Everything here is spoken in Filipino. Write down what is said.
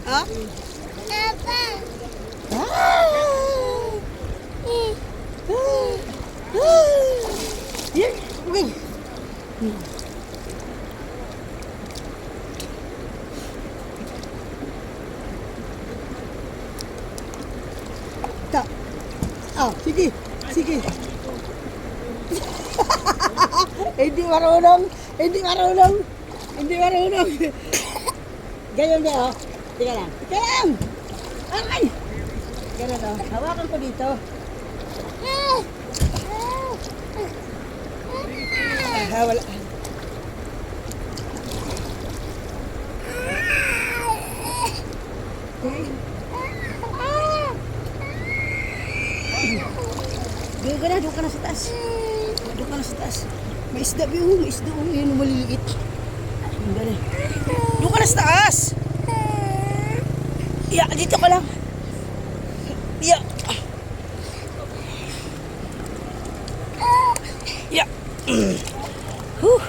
Ah. Papa. Yan. Okay. Ta. Ah, sige. Sige. Hindi marunong. Hindi marunong. Hindi marunong. Ganyan ba, oh? Tika lang. Tika lang! Ay! Ganyan, oh. Hawakan ko dito. Ah, wala. Doon ka na sa taas. Doon ka na sa taas. May isda, Biyo. May isda, oh. Yan, maliliit. Doon ka na sa taas. Ya, dito ka lang. Ya. Ya. Huh.